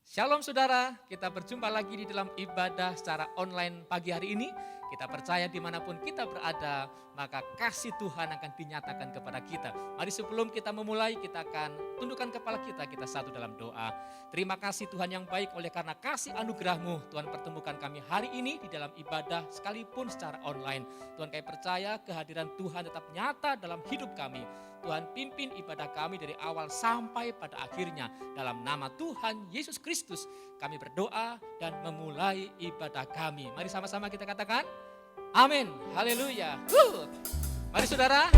Shalom saudara, kita berjumpa lagi di dalam ibadah secara online pagi hari ini. Kita percaya dimanapun kita berada, maka kasih Tuhan akan dinyatakan kepada kita. Mari sebelum kita memulai, kita akan tundukkan kepala kita satu dalam doa. Terima kasih Tuhan yang baik, oleh karena kasih anugerah-Mu, Tuhan pertemukan kami hari ini di dalam ibadah sekalipun secara online. Tuhan, kami percaya kehadiran Tuhan tetap nyata dalam hidup kami. Tuhan pimpin ibadah kami dari awal sampai pada akhirnya. Dalam nama Tuhan Yesus Kristus kami berdoa dan memulai ibadah kami. Mari sama-sama kita katakan amin, haleluya. Mari saudara,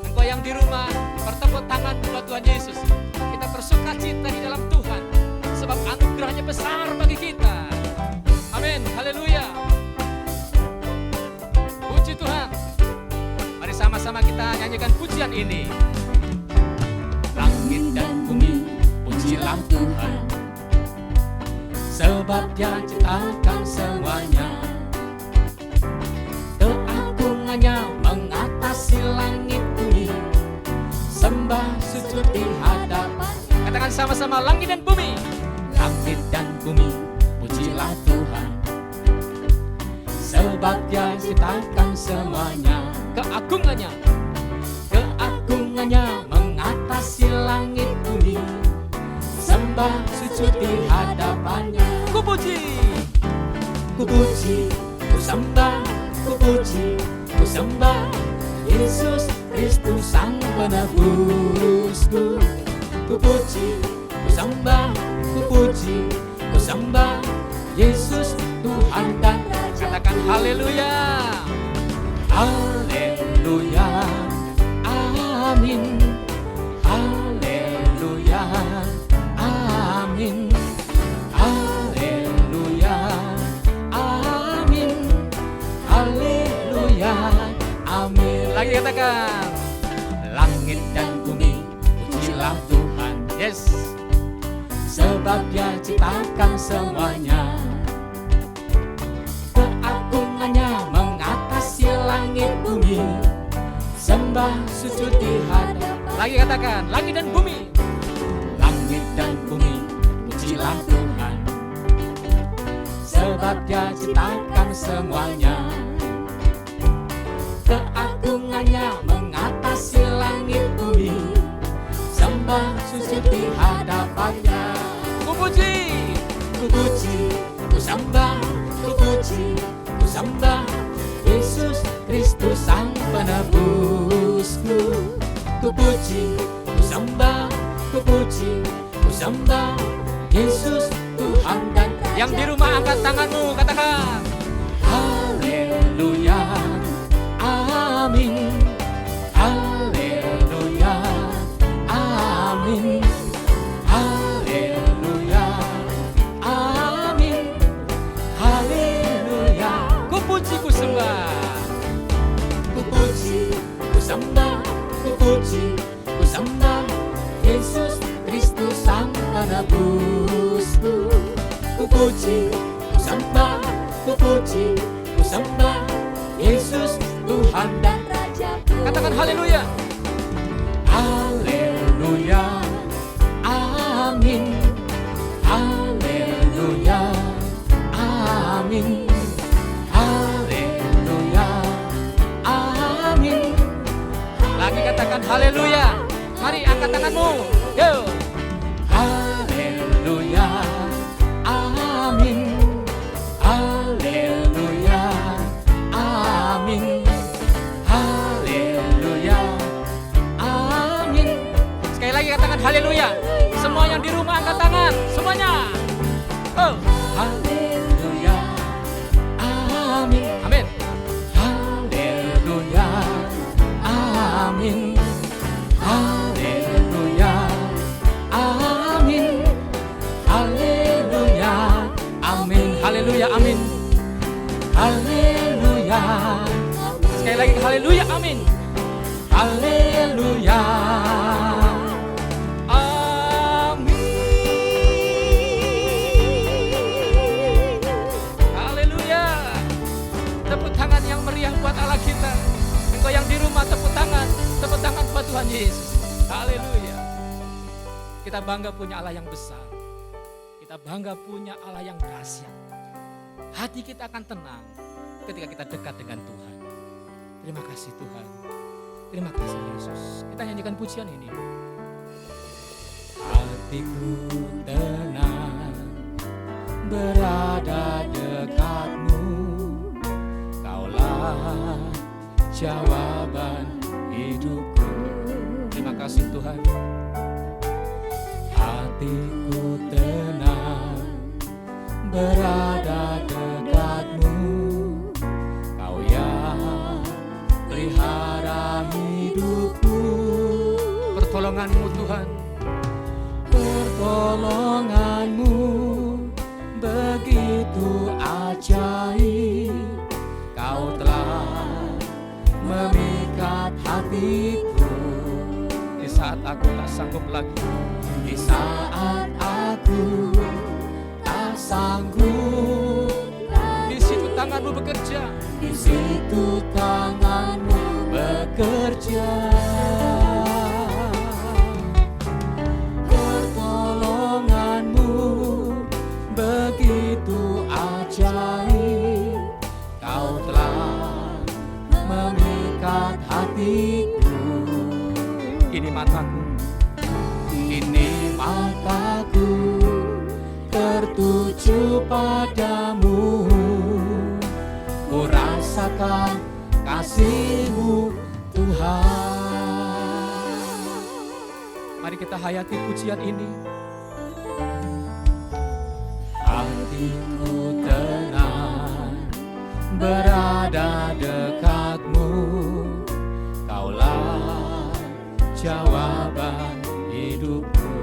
engkau yang di rumah bertepuk tangan buat Tuhan Yesus. Kita bersuka cita di dalam Tuhan, sebab anugerahnya besar bagi kita. Amin, haleluya. Puji Tuhan. Mari sama-sama kita nyanyikan pujian ini. Langit dan bumi, pujilah Tuhan, sebab Dia ciptakan semuanya. Keagungannya mengatasi langit bumi, sembah sujud di hadapannya. Katakan sama-sama, langit dan bumi. Langit dan bumi, pujilah Tuhan, sebab Dia ciptakan semuanya. Keagungannya mengatasi langit bumi, sembah sujud di hadapannya. Ku puji, ku sembah, ku puji, ku sembah Yesus Kristus Sang Penebusku. Ku puji, ku sembah, ku puji, ku sembah Yesus Tuhan dan Raja. Katakan haleluya. Haleluya, amin. Haleluya, amin. Haleluya, amin. Haleluya, amin. Lagi katakan, langit dan bumi, pujilah Tuhan. Yes, sebab Dia ciptakan semuanya. Keagungannya mengatasi langit bumi, sembah sujud di hadapan. Lagi katakan, langit dan bumi. Langit dan bumi, pujilah Tuhan, sebab Dia ciptakan semuanya. Keagungannya mengatasi langit bumi, sembah sujud di hadapannya. Ku puji, ku sembah, ku puji, ku sembah Yesus Kristus Sang Penebusku. Ku puji, ku sembah, ku puji, ku sembah Yesus Tuhan dan Raja. Yang di rumah angkat tanganmu, katakan haleluya, amin. Haleluya, amin. Haleluya, amin. Haleluya. Ku puji, ku sembah, ku puji, ku sembah, ku puji, ku sembah Yesus Kristus Sang Penebusku. Ku puji, ku sembah, ku puji, ku sembah Yesus Tuhan dan Raja. Katakan haleluya. Haleluya, amin. Haleluya, amin. Haleluya, amin. Lagi katakan haleluya. Mari angkat tanganmu. Yo. Haleluya, amin. Haleluya, amin. Haleluya, amin. Sekali lagi katakan haleluya. Semua yang di rumah angkat tangan, semuanya. Oh, haleluya, amin. Amin. Haleluya, amin. Haleluya, amin. Haleluya, amin. Haleluya, amin. Haleluya. Sekali lagi haleluya, amin. Haleluya, amin. Haleluya. Tepuk tangan yang meriah buat Allah kita. Engkau yang di rumah tepuk tangan buat Tuhan Yesus. Haleluya. Kita bangga punya Allah yang besar. Kita kita bangga punya Allah yang dahsyat. Hati kita akan tenang ketika kita dekat dengan Tuhan. Terima kasih Tuhan. Terima kasih Yesus. Kita nyanyikan pujian ini. Hatiku tenang berada dekatmu, Kaulah jawaban hidupku. Terima kasih Tuhan. Hatiku tenang berada dekatmu, Kau yang pelihara hidupku. Pertolonganmu Tuhan, pertolonganmu begitu ajaib. Kau telah memikat hatiku di saat aku tak sanggup lagi. Di saat aku tak sanggup, di situ tanganmu bekerja. Di situ tanganmu bekerja. Pertolonganmu begitu ajaib. Kau telah memikat hatiku. Kini mataku, kini mataku tertuju padamu. Ku rasakan kasih-Mu Tuhan. Mari kita hayati pujian ini. Hatiku tenang berada dekatmu, Kaulah jawaban hidupku.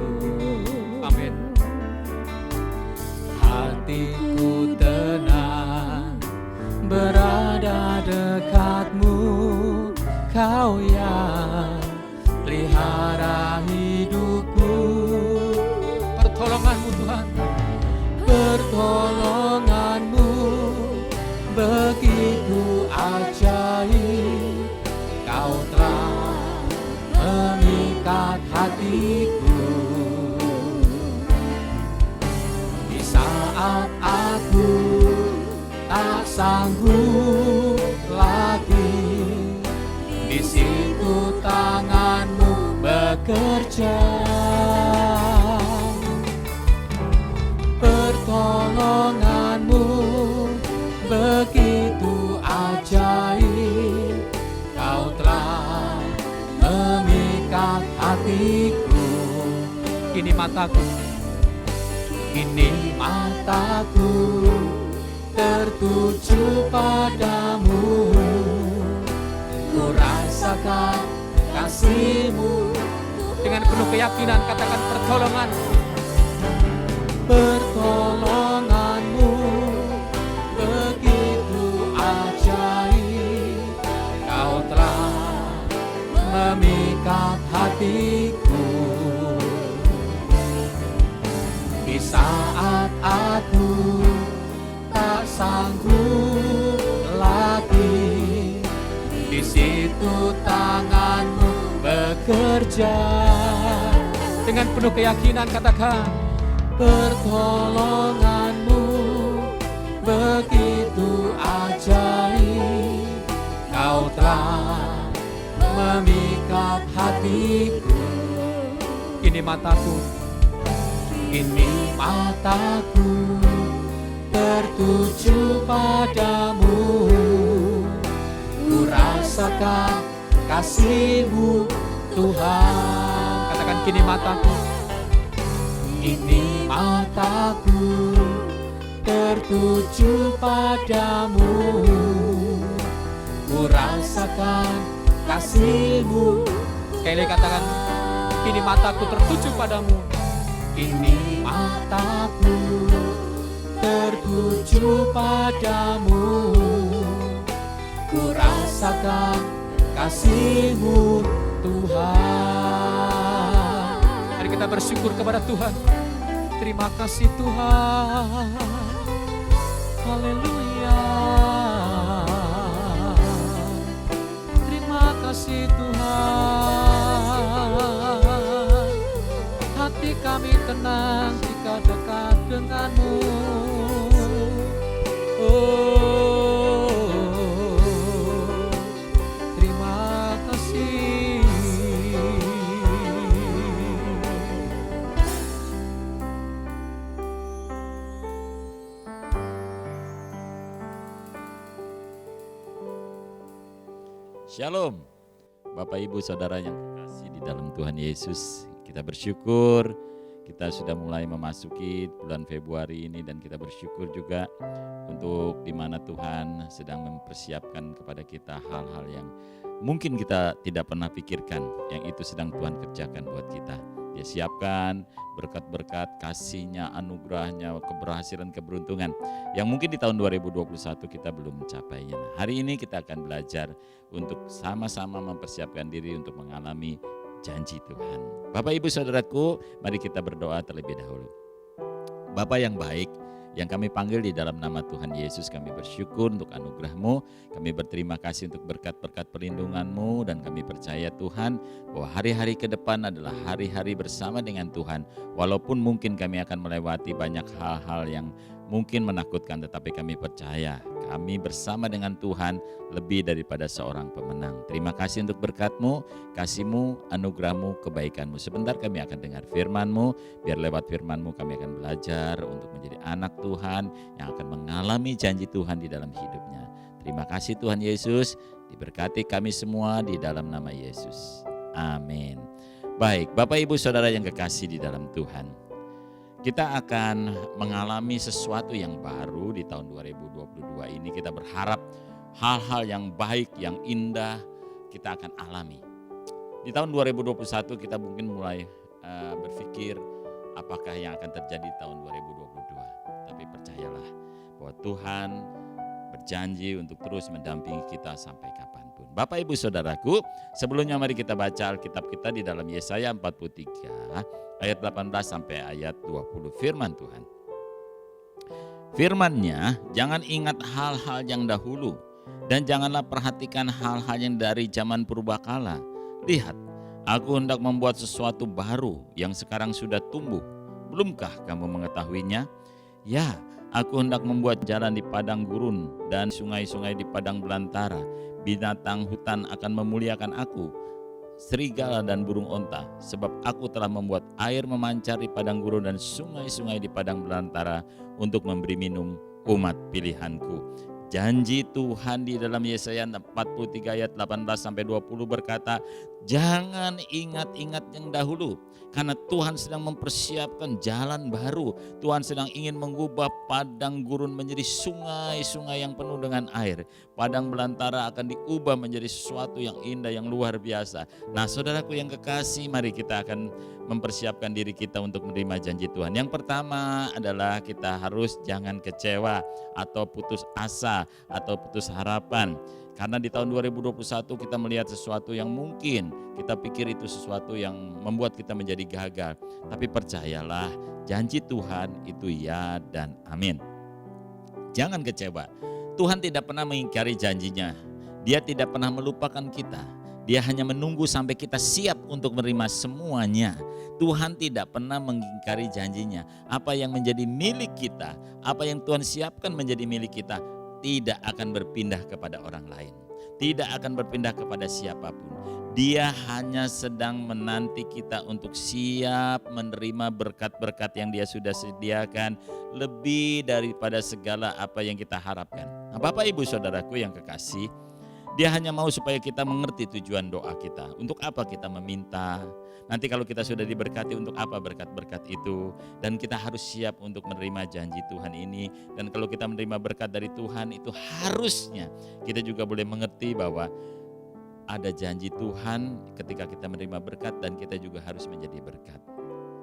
Amin. Hatiku tenang berada dekatmu, Kau yang pelihara hidupku. Pertolonganmu Tuhan, pertolonganmu begitu ajaib. Kau telah memikat hatiku. Di saat aku tak sanggup lagi, di situ tanganmu bekerja. Pertolonganmu begitu ajaib. Kau telah memikat hatiku. Kini mataku, kini mataku tertuju padamu. Ku rasakan kasih-Mu. Dengan penuh keyakinan katakan pertolongan-Mu. Pertolonganmu begitu ajaib. Kau telah memikat hatiku. Di saat aku tak sanggup lagi, di situ tangan-Mu bekerja. Dengan penuh keyakinan katakan pertolongan-Mu begitu ajaib. Kau telah memikat hatiku. Kini mataku, kini mataku tertuju padamu. Ku rasakan kasih-Mu Tuhan. Katakan kini mataku, kini mataku tertuju padamu. Ku rasakan kasih-Mu. Sekali katakan, kini mataku tertuju padamu. Kini mataku tertuju padamu. Ku rasakan kasih-Mu Tuhan. Mari kita bersyukur kepada Tuhan. Terima kasih Tuhan. Haleluya. Terima kasih Tuhan. Hati kami tenang jika dekat dengan Shalom, Bapak Ibu Saudara yang terkasih di dalam Tuhan Yesus. Kita bersyukur kita sudah mulai memasuki bulan Februari ini, dan kita bersyukur juga untuk di mana Tuhan sedang mempersiapkan kepada kita hal-hal yang mungkin kita tidak pernah pikirkan, yang itu sedang Tuhan kerjakan buat kita. Dia siapkan berkat-berkat kasih-Nya, anugerah-Nya, keberhasilan, keberuntungan yang mungkin di tahun 2021 kita belum mencapainya. Nah, hari ini kita akan belajar untuk sama-sama mempersiapkan diri untuk mengalami janji Tuhan. Bapak Ibu Saudaraku, mari kita berdoa terlebih dahulu. Bapa yang baik, yang kami panggil di dalam nama Tuhan Yesus, kami bersyukur untuk anugerah-Mu, kami berterima kasih untuk berkat-berkat perlindungan-Mu, dan kami percaya Tuhan bahwa hari-hari ke depan adalah hari-hari bersama dengan Tuhan. Walaupun mungkin kami akan melewati banyak hal-hal yang mungkin menakutkan, tetapi kami percaya kami bersama dengan Tuhan lebih daripada seorang pemenang. Terima kasih untuk berkat-Mu, kasih-Mu, anugerah-Mu, kebaikan-Mu. Sebentar kami akan dengar firman-Mu, biar lewat firman-Mu kami akan belajar untuk menjadi anak Tuhan yang akan mengalami janji Tuhan di dalam hidupnya. Terima kasih Tuhan Yesus, diberkati kami semua di dalam nama Yesus. Amin. Baik, Bapak Ibu Saudara yang kekasih di dalam Tuhan, kita akan mengalami sesuatu yang baru di tahun 2022 ini. Kita berharap hal-hal yang baik, yang indah kita akan alami. Di tahun 2021 kita mungkin mulai berpikir apakah yang akan terjadi di tahun 2022. Tapi percayalah bahwa Tuhan berjanji untuk terus mendampingi kita sampai kapanpun. Bapak Ibu Saudaraku, sebelumnya mari kita baca Alkitab kita di dalam Yesaya 43 ayat 18 sampai ayat 20. Firman Tuhan. Firman-Nya, jangan ingat hal-hal yang dahulu, dan janganlah perhatikan hal-hal yang dari zaman purbakala. Lihat, aku hendak membuat sesuatu baru yang sekarang sudah tumbuh. Belumkah kamu mengetahuinya? Ya, aku hendak membuat jalan di padang gurun dan sungai-sungai di padang belantara. Binatang hutan akan memuliakan aku, serigala dan burung onta, sebab aku telah membuat air memancar di padang gurun dan sungai-sungai di padang belantara untuk memberi minum umat pilihanku. Janji Tuhan di dalam Yesaya 43 ayat 18 sampai 20 berkata, jangan ingat-ingat yang dahulu, karena Tuhan sedang mempersiapkan jalan baru. Tuhan sedang ingin mengubah padang gurun menjadi sungai-sungai yang penuh dengan air. Padang belantara akan diubah menjadi sesuatu yang indah, yang luar biasa. Nah, saudaraku yang kekasih, mari kita akan mempersiapkan diri kita untuk menerima janji Tuhan. Yang pertama adalah kita harus jangan kecewa atau putus asa atau putus harapan. Karena di tahun 2021 kita melihat sesuatu yang mungkin kita pikir itu sesuatu yang membuat kita menjadi gagal. Tapi percayalah, janji Tuhan itu ya dan amin. Jangan kecewa. Tuhan tidak pernah mengingkari janjinya. Dia tidak pernah melupakan kita. Dia hanya menunggu sampai kita siap untuk menerima semuanya. Tuhan tidak pernah mengingkari janjinya. Apa yang menjadi milik kita, apa yang Tuhan siapkan menjadi milik kita, tidak akan berpindah kepada orang lain. Tidak akan berpindah kepada siapapun. Dia hanya sedang menanti kita untuk siap menerima berkat-berkat yang Dia sudah sediakan, lebih daripada segala apa yang kita harapkan. Nah, Bapak Ibu Saudaraku yang kekasih, Dia hanya mau supaya kita mengerti tujuan doa kita. Untuk apa kita meminta? Nanti kalau kita sudah diberkati, untuk apa berkat-berkat itu? Dan kita harus siap untuk menerima janji Tuhan ini. Dan kalau kita menerima berkat dari Tuhan, itu harusnya kita juga boleh mengerti bahwa ada janji Tuhan ketika kita menerima berkat, dan kita juga harus menjadi berkat.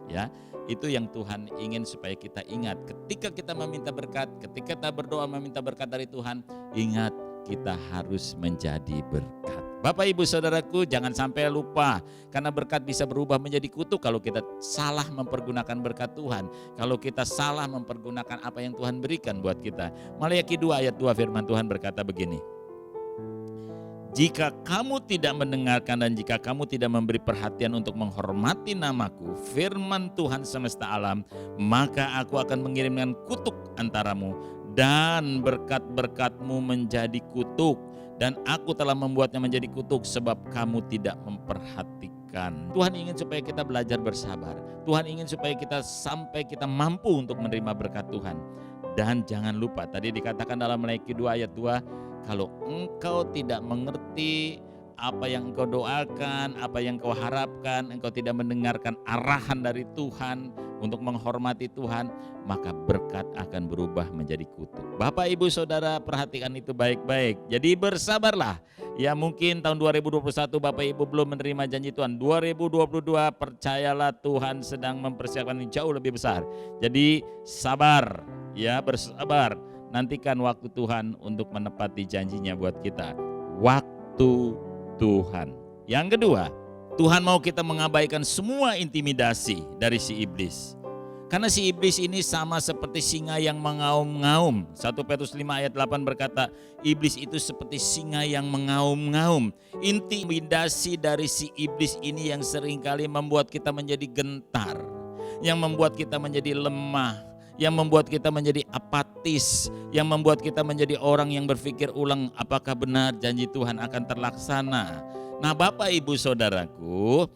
Ya, itu yang Tuhan ingin supaya kita ingat. Ketika kita meminta berkat, ketika kita berdoa meminta berkat dari Tuhan, ingat kita harus menjadi berkat. Bapak Ibu Saudaraku, jangan sampai lupa, karena berkat bisa berubah menjadi kutuk kalau kita salah mempergunakan berkat Tuhan. Kalau kita salah mempergunakan apa yang Tuhan berikan buat kita. Maleakhi 2 ayat 2 firman Tuhan berkata begini. Jika kamu tidak mendengarkan dan jika kamu tidak memberi perhatian untuk menghormati namaku, firman Tuhan semesta alam, maka aku akan mengirimkan kutuk antaramu dan berkat-berkatmu menjadi kutuk. Dan aku telah membuatnya menjadi kutuk sebab kamu tidak memperhatikan. Tuhan ingin supaya kita belajar bersabar. Tuhan ingin supaya kita sampai kita mampu untuk menerima berkat Tuhan. Dan jangan lupa, tadi dikatakan dalam Maleakhi 2 ayat 2, kalau engkau tidak mengerti apa yang engkau doakan, apa yang engkau harapkan, engkau tidak mendengarkan arahan dari Tuhan untuk menghormati Tuhan, maka berkat akan berubah menjadi kutuk. Bapak, Ibu, Saudara, perhatikan itu baik-baik. Jadi bersabarlah. Ya, mungkin tahun 2021 Bapak Ibu belum menerima janji Tuhan. 2022 percayalah Tuhan sedang mempersiapkan yang jauh lebih besar. Jadi sabar, ya, bersabar. Nantikan waktu Tuhan untuk menepati janjinya buat kita. Waktu Tuhan. Yang kedua, Tuhan mau kita mengabaikan semua intimidasi dari si iblis. Karena si iblis ini sama seperti singa yang mengaum-ngaum. 1 Petrus 5 ayat 8 berkata, iblis itu seperti singa yang mengaum-ngaum. Intimidasi dari si iblis ini yang seringkali membuat kita menjadi gentar, yang membuat kita menjadi lemah, yang membuat kita menjadi apatis, yang membuat kita menjadi orang yang berpikir ulang apakah benar janji Tuhan akan terlaksana. Nah, Bapak, Ibu, Saudaraku,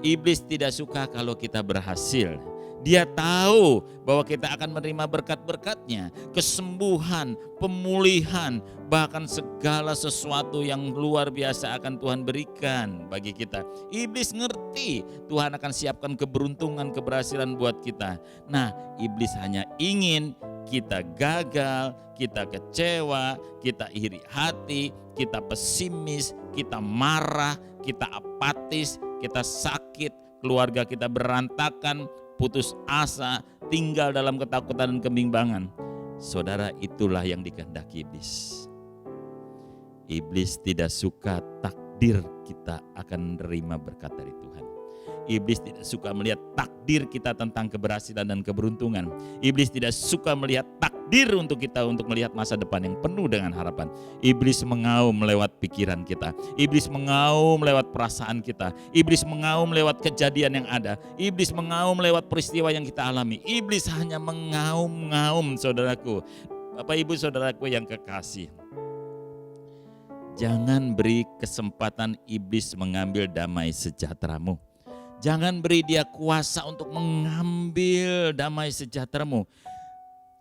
iblis tidak suka kalau kita berhasil. Dia tahu bahwa kita akan menerima berkat-berkatnya, kesembuhan, pemulihan, bahkan segala sesuatu yang luar biasa akan Tuhan berikan bagi kita. Iblis ngerti Tuhan akan siapkan keberuntungan, keberhasilan buat kita. Nah, iblis hanya ingin kita gagal, kita kecewa, kita iri hati, kita pesimis, kita marah, kita apatis, kita sakit, keluarga kita berantakan, putus asa, tinggal dalam ketakutan dan kebimbangan. Saudara, itulah yang dikehendaki iblis. Iblis tidak suka takdir kita akan menerima berkat dari Tuhan. Iblis tidak suka melihat takdir kita tentang keberhasilan dan keberuntungan. Iblis tidak suka melihat takdir untuk kita untuk melihat masa depan yang penuh dengan harapan. Iblis mengaum lewat pikiran kita. Iblis mengaum lewat perasaan kita. Iblis mengaum lewat kejadian yang ada. Iblis mengaum lewat peristiwa yang kita alami. Iblis hanya mengaum-ngaum, saudaraku. Bapak, Ibu, Saudaraku yang kekasih. Jangan beri kesempatan iblis mengambil damai sejahteramu. Jangan beri dia kuasa untuk mengambil damai sejahteramu.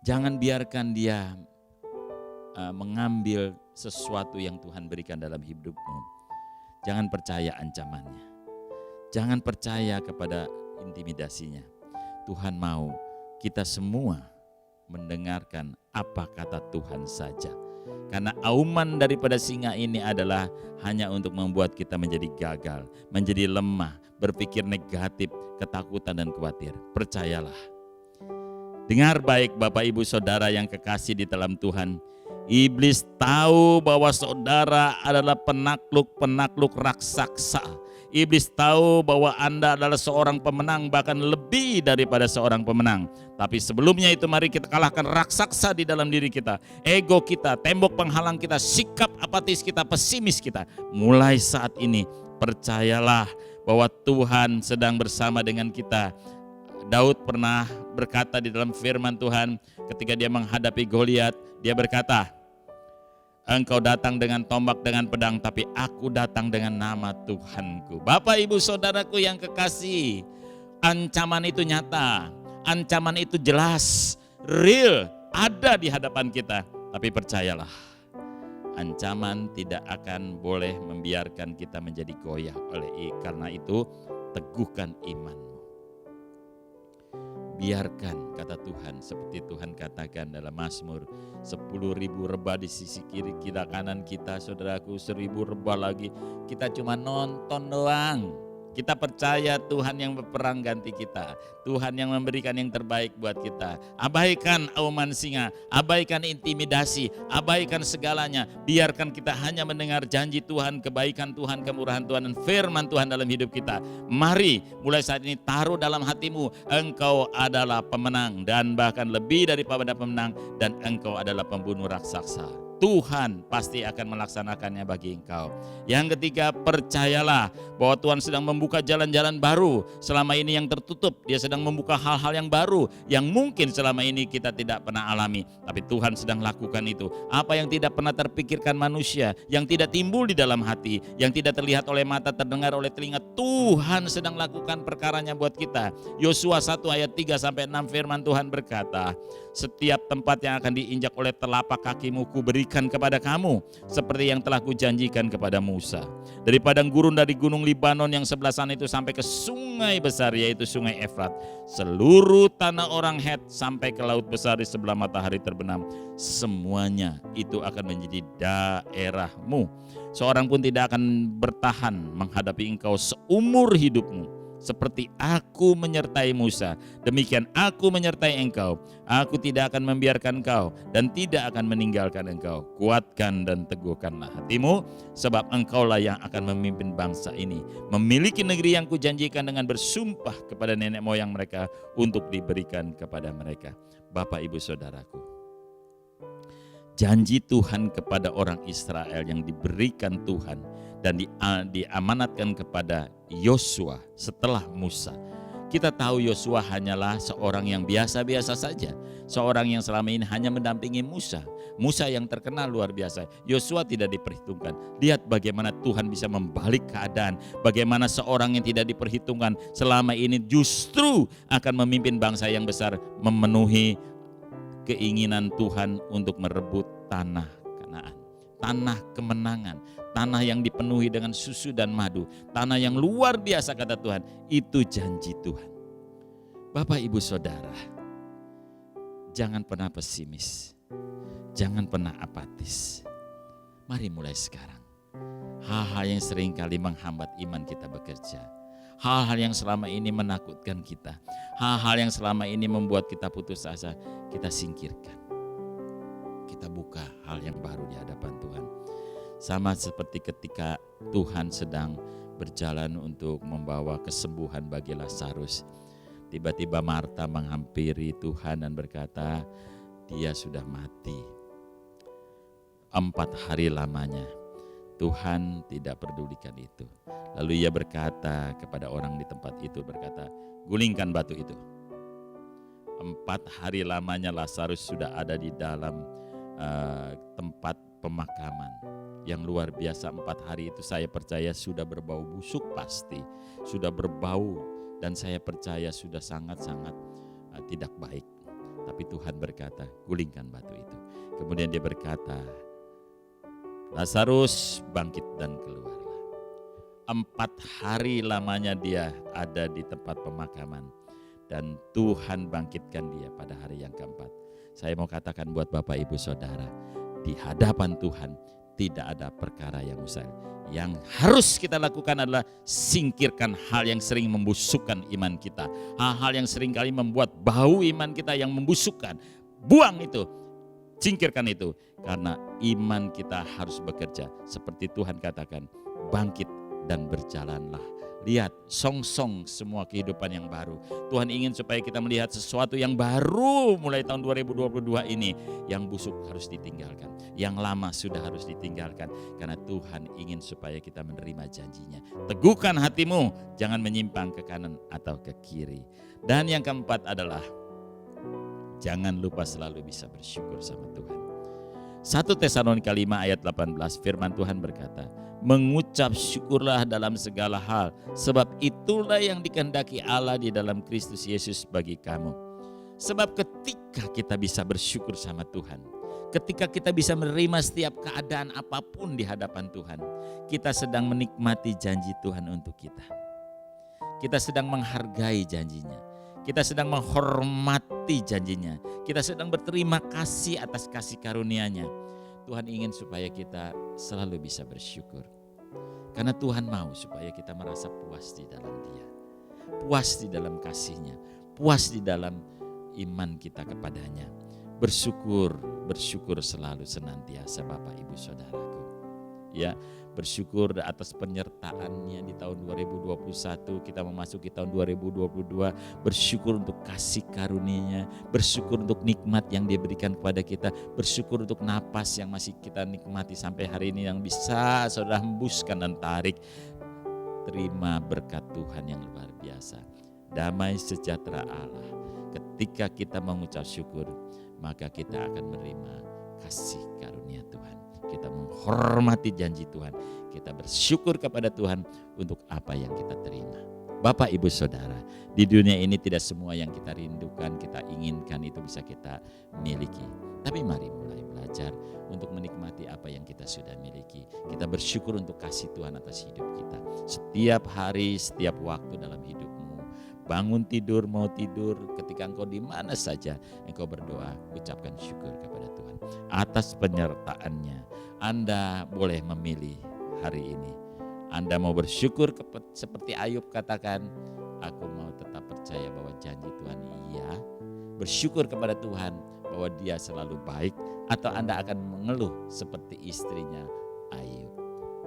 Jangan biarkan dia mengambil sesuatu yang Tuhan berikan dalam hidupmu. Jangan percaya ancamannya. Jangan percaya kepada intimidasinya. Tuhan mau kita semua mendengarkan apa kata Tuhan saja. Karena auman daripada singa ini adalah hanya untuk membuat kita menjadi gagal, menjadi lemah, berpikir negatif, ketakutan dan khawatir. Percayalah. Dengar baik Bapak, Ibu, Saudara yang kekasih di dalam Tuhan. Iblis tahu bahwa saudara adalah penakluk-penakluk raksasa. Iblis tahu bahwa Anda adalah seorang pemenang, bahkan lebih daripada seorang pemenang. Tapi sebelumnya itu mari kita kalahkan raksasa di dalam diri kita. Ego kita, tembok penghalang kita, sikap apatis kita, pesimis kita. Mulai saat ini percayalah bahwa Tuhan sedang bersama dengan kita. Daud pernah berkata di dalam firman Tuhan ketika dia menghadapi Goliat, dia berkata, engkau datang dengan tombak, dengan pedang, tapi aku datang dengan nama Tuhanku. Bapak, Ibu, Saudaraku yang kekasih, ancaman itu nyata, ancaman itu jelas, real, ada di hadapan kita. Tapi percayalah, ancaman tidak akan boleh membiarkan kita menjadi goyah. Karena itu, teguhkan imanmu. Biarkan, kata Tuhan, seperti Tuhan katakan dalam Mazmur, 10.000 rebah di sisi kiri kita kanan kita, saudaraku, 1.000 rebah lagi. Kita cuma nonton doang. Kita percaya Tuhan yang berperang ganti kita. Tuhan yang memberikan yang terbaik buat kita. Abaikan auman singa, abaikan intimidasi, abaikan segalanya. Biarkan kita hanya mendengar janji Tuhan, kebaikan Tuhan, kemurahan Tuhan, dan firman Tuhan dalam hidup kita. Mari mulai saat ini taruh dalam hatimu, engkau adalah pemenang dan bahkan lebih daripada pemenang, dan engkau adalah pembunuh raksasa. Tuhan pasti akan melaksanakannya bagi engkau. Yang ketiga, percayalah bahwa Tuhan sedang membuka jalan-jalan baru. Selama ini yang tertutup, dia sedang membuka hal-hal yang baru yang mungkin selama ini kita tidak pernah alami. Tapi Tuhan sedang lakukan itu. Apa yang tidak pernah terpikirkan manusia, yang tidak timbul di dalam hati, yang tidak terlihat oleh mata, terdengar oleh telinga, Tuhan sedang lakukan perkaranya buat kita. Yosua 1 ayat 3-6 firman Tuhan berkata, setiap tempat yang akan diinjak oleh telapak kakimu kuberikan berikan kepada kamu seperti yang telah kujanjikan kepada Musa. Dari padang gurun dari gunung Libanon yang sebelah sana itu sampai ke sungai besar yaitu sungai Efrat, seluruh tanah orang Het sampai ke laut besar di sebelah matahari terbenam, semuanya itu akan menjadi daerahmu. Seorang pun tidak akan bertahan menghadapi engkau seumur hidupmu. Seperti aku menyertai Musa, demikian aku menyertai engkau. Aku tidak akan membiarkan engkau dan tidak akan meninggalkan engkau. Kuatkan dan teguhkanlah hatimu, sebab engkaulah yang akan memimpin bangsa ini, memiliki negeri yang kujanjikan dengan bersumpah kepada nenek moyang mereka untuk diberikan kepada mereka. Bapak, Ibu, Saudaraku, janji Tuhan kepada orang Israel yang diberikan Tuhan dan diamanatkan kepada Yosua setelah Musa. Kita tahu Yosua hanyalah seorang yang biasa-biasa saja, seorang yang selama ini hanya mendampingi Musa. Musa yang terkenal luar biasa, Yosua tidak diperhitungkan. Lihat bagaimana Tuhan bisa membalik keadaan, bagaimana seorang yang tidak diperhitungkan selama ini justru akan memimpin bangsa yang besar, memenuhi keinginan Tuhan untuk merebut tanah Kanaan, tanah kemenangan, tanah yang dipenuhi dengan susu dan madu, tanah yang luar biasa kata Tuhan. Itu janji Tuhan. Bapak, Ibu, Saudara, jangan pernah pesimis, jangan pernah apatis. Mari mulai sekarang. Hal-hal yang seringkali menghambat iman kita bekerja, hal-hal yang selama ini menakutkan kita, hal-hal yang selama ini membuat kita putus asa, kita singkirkan. Kita buka hal yang baru di hadapan Tuhan. Sama seperti ketika Tuhan sedang berjalan untuk membawa kesembuhan bagi Lazarus. Tiba-tiba Marta menghampiri Tuhan dan berkata, dia sudah mati 4 hari lamanya. Tuhan tidak pedulikan itu. Lalu ia berkata kepada orang di tempat itu, berkata, gulingkan batu itu. 4 hari lamanya Lazarus sudah ada di dalam tempat pemakaman. Yang luar biasa, 4 hari itu saya percaya sudah berbau busuk pasti. Sudah berbau dan saya percaya sudah sangat-sangat tidak baik. Tapi Tuhan berkata, gulingkan batu itu. Kemudian dia berkata, Lazarus bangkit dan keluarlah. 4 hari lamanya dia ada di tempat pemakaman. Dan Tuhan bangkitkan dia pada hari yang keempat. Saya mau katakan buat Bapak, Ibu, Saudara, di hadapan Tuhan tidak ada perkara yang mustahil. Yang harus kita lakukan adalah singkirkan hal yang sering membusukkan iman kita. Hal-hal yang sering kali membuat bau iman kita yang membusukkan. Buang itu, singkirkan itu. Karena iman kita harus bekerja. Seperti Tuhan katakan, bangkit dan berjalanlah. Lihat, song-song semua kehidupan yang baru. Tuhan ingin supaya kita melihat sesuatu yang baru mulai tahun 2022 ini. Yang busuk harus ditinggalkan, yang lama sudah harus ditinggalkan. Karena Tuhan ingin supaya kita menerima janjinya. Teguhkan hatimu, jangan menyimpang ke kanan atau ke kiri. Dan yang keempat adalah, jangan lupa selalu bisa bersyukur sama Tuhan. 1 Tesalonika 5 ayat 18 firman Tuhan berkata, mengucap syukurlah dalam segala hal, sebab itulah yang dikehendaki Allah di dalam Kristus Yesus bagi kamu. Sebab ketika kita bisa bersyukur sama Tuhan, ketika kita bisa menerima setiap keadaan apapun di hadapan Tuhan, kita sedang menikmati janji Tuhan untuk kita. Kita sedang menghargai janjinya. Kita sedang menghormati janjinya. Kita sedang berterima kasih atas kasih karunia-Nya. Tuhan ingin supaya kita selalu bisa bersyukur. Karena Tuhan mau supaya kita merasa puas di dalam Dia. Puas di dalam kasih-Nya. Puas di dalam iman kita kepadanya. Bersyukur selalu senantiasa Bapak, Ibu, Saudaraku. Ya, bersyukur atas penyertaan-Nya di tahun 2021, kita memasuki tahun 2022, bersyukur untuk kasih karunia-Nya, bersyukur untuk nikmat yang Dia berikan kepada kita, bersyukur untuk napas yang masih kita nikmati sampai hari ini yang bisa saudara hembuskan dan tarik. Terima berkat Tuhan yang luar biasa. Damai sejahtera Allah. Ketika kita mengucap syukur, maka kita akan menerima kasih karunia Tuhan. Kita menghormati janji Tuhan. Kita bersyukur kepada Tuhan untuk apa yang kita terima. Bapak, Ibu, Saudara, di dunia ini tidak semua yang kita rindukan, kita inginkan itu bisa kita miliki. Tapi mari mulai belajar untuk menikmati apa yang kita sudah miliki. Kita bersyukur untuk kasih Tuhan atas hidup kita. Setiap hari, setiap waktu dalam hidupmu. Bangun tidur, mau tidur, ketika engkau di mana saja, engkau berdoa, ucapkan syukur kepada Tuhan. Atas penyertaannya, Anda boleh memilih hari ini. Anda mau bersyukur seperti Ayub katakan, aku mau tetap percaya bahwa janji Tuhan iya, bersyukur kepada Tuhan bahwa dia selalu baik, atau Anda akan mengeluh seperti istrinya Ayub.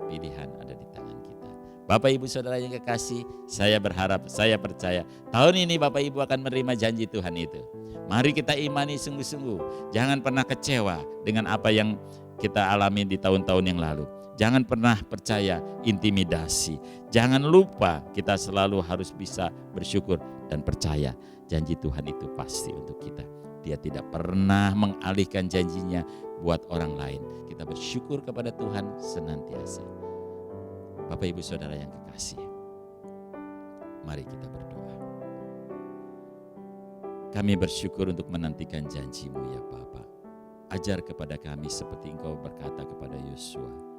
Pilihan ada di tangan kita. Bapak, Ibu, Saudara yang kekasih, saya berharap, saya percaya tahun ini Bapak Ibu akan menerima janji Tuhan itu. Mari kita imani sungguh-sungguh. Jangan pernah kecewa dengan apa yang kita alami di tahun-tahun yang lalu. Jangan pernah percaya intimidasi. Jangan lupa kita selalu harus bisa bersyukur dan percaya janji Tuhan itu pasti untuk kita. Dia tidak pernah mengalihkan janjinya buat orang lain. Kita bersyukur kepada Tuhan senantiasa. Bapak, Ibu, Saudara yang kekasih, mari kita berdoa. Kami bersyukur untuk menantikan janji-Mu ya Bapa. Ajar kepada kami seperti Engkau berkata kepada Yosua.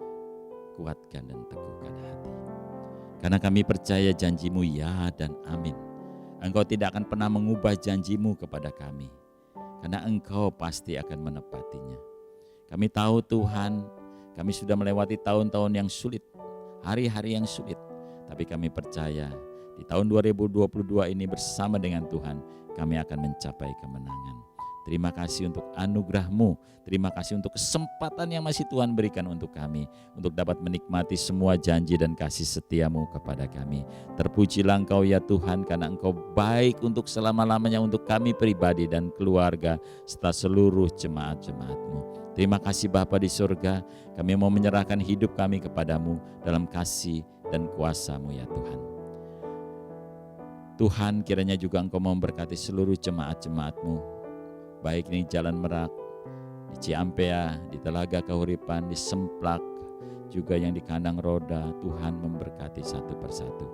Kuatkan dan teguhkan hati. Karena kami percaya janji-Mu ya dan amin. Engkau tidak akan pernah mengubah janji-Mu kepada kami. Karena Engkau pasti akan menepatinya. Kami tahu Tuhan, kami sudah melewati tahun-tahun yang sulit, hari-hari yang sulit. Tapi kami percaya di tahun 2022 ini bersama dengan Tuhan, kami akan mencapai kemenangan. Terima kasih untuk anugerah-Mu. Terima kasih untuk kesempatan yang masih Tuhan berikan untuk kami. Untuk dapat menikmati semua janji dan kasih setia-Mu kepada kami. Terpujilah Engkau ya Tuhan, karena Engkau baik untuk selama-lamanya untuk kami pribadi dan keluarga, serta seluruh jemaat-jemaat-Mu. Terima kasih Bapa di surga, kami mau menyerahkan hidup kami kepadamu dalam kasih dan kuasa-Mu ya Tuhan. Tuhan, kiranya juga Engkau memberkati seluruh jemaat-jemaat-Mu, baik di Jalan Merak, di Ciampea, di Telaga Kahuripan, di Semplak, juga yang di Kandang Roda. Tuhan memberkati satu persatu.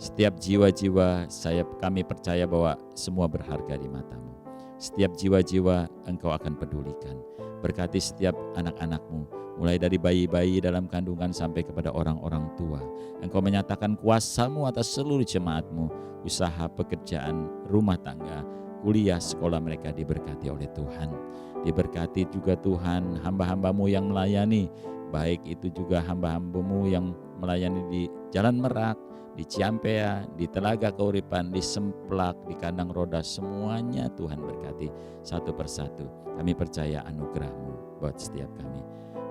Setiap jiwa-jiwa kami percaya bahwa semua berharga di mata-Mu. Setiap jiwa-jiwa Engkau akan pedulikan. Berkati setiap anak-anak-Mu, mulai dari bayi-bayi dalam kandungan sampai kepada orang-orang tua. Engkau menyatakan kuasa-Mu atas seluruh jemaat-Mu, usaha, pekerjaan, rumah tangga, kuliah, sekolah mereka diberkati oleh Tuhan. Diberkati juga Tuhan hamba-hamba-Mu yang melayani, baik itu juga hamba-hamba-Mu yang melayani di Jalan Merak, di Ciampea, di Telaga Kahuripan, di Semplak, di Kandang Roda, semuanya Tuhan berkati satu persatu. Kami percaya anugerah-Mu buat setiap kami.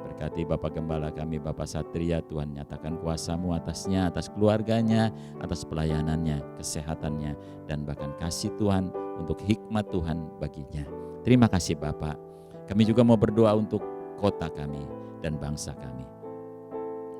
Berkati Bapak Gembala kami, Bapak Satria, Tuhan nyatakan kuasa-Mu atasnya, atas keluarganya, atas pelayanannya, kesehatannya, dan bahkan kasih Tuhan untuk hikmat Tuhan baginya. Terima kasih Bapak. Kami juga mau berdoa untuk kota kami dan bangsa kami.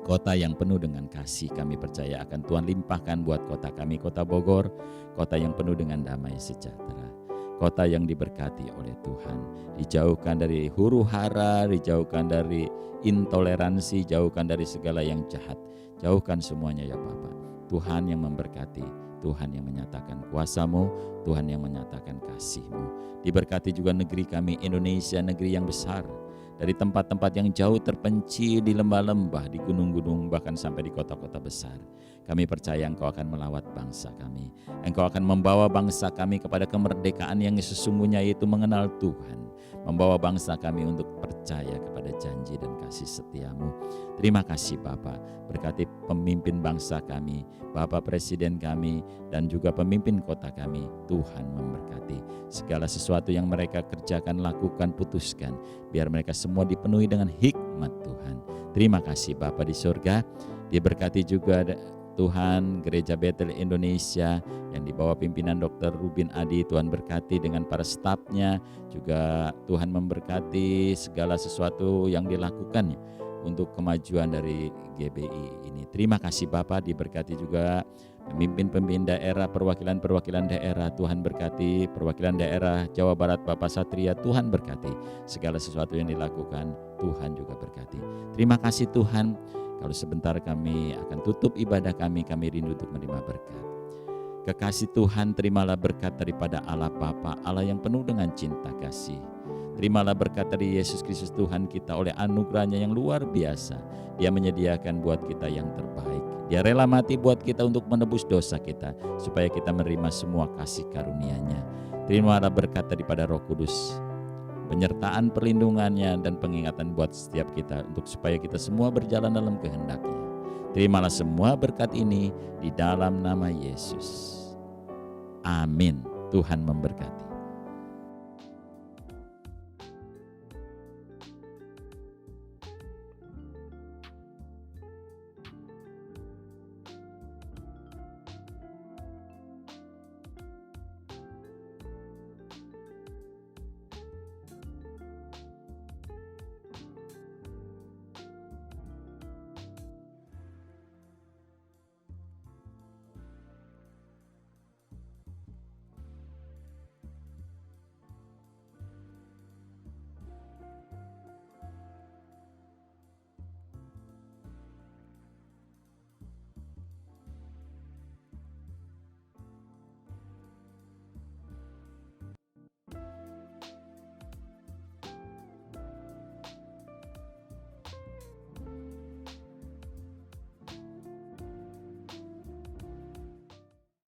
Kota yang penuh dengan kasih, kami percaya akan Tuhan limpahkan buat kota kami, kota Bogor, kota yang penuh dengan damai sejahtera. Kota yang diberkati oleh Tuhan, dijauhkan dari huru hara, dijauhkan dari intoleransi, jauhkan dari segala yang jahat. Jauhkan semuanya ya Bapak. Tuhan yang memberkati, Tuhan yang menyatakan kuasa-Mu, Tuhan yang menyatakan kasih-Mu. Diberkati juga negeri kami Indonesia, negeri yang besar. Dari tempat-tempat yang jauh terpencil, di lembah-lembah, di gunung-gunung, bahkan sampai di kota-kota besar. Kami percaya Engkau akan melawat bangsa kami. Engkau akan membawa bangsa kami kepada kemerdekaan yang sesungguhnya, yaitu mengenal Tuhan. Membawa bangsa kami untuk percaya kepada janji dan kasih setia-Mu. Terima kasih Bapa. Berkati pemimpin bangsa kami, Bapak Presiden kami, dan juga pemimpin kota kami. Tuhan memberkati segala sesuatu yang mereka kerjakan, lakukan, putuskan. Biar mereka semua dipenuhi dengan hikmat Tuhan. Terima kasih Bapa di surga. Diberkati juga Tuhan Gereja Betel Indonesia yang dibawa pimpinan Dr. Rubin Adi. Tuhan berkati dengan para stafnya. Juga Tuhan memberkati segala sesuatu yang dilakukannya untuk kemajuan dari GBI ini. Terima kasih Bapak. Diberkati juga pemimpin-pemimpin daerah, perwakilan-perwakilan daerah. Tuhan berkati perwakilan daerah Jawa Barat, Bapak Satria. Tuhan berkati segala sesuatu yang dilakukan. Tuhan juga berkati. Terima kasih Tuhan. Kalau sebentar kami akan tutup ibadah kami rindu untuk menerima berkat. Kekasih Tuhan, terimalah berkat daripada Allah Bapa, Allah yang penuh dengan cinta kasih. Terimalah berkat dari Yesus Kristus Tuhan kita oleh anugerahnya yang luar biasa. Dia menyediakan buat kita yang terbaik. Dia rela mati buat kita untuk menebus dosa kita, supaya kita menerima semua kasih karunia-Nya. Terimalah berkat daripada Roh Kudus, penyertaan perlindungannya dan pengingatan buat setiap kita, untuk supaya kita semua berjalan dalam kehendak-Nya. Terimalah semua berkat ini di dalam nama Yesus. Amin. Tuhan memberkati.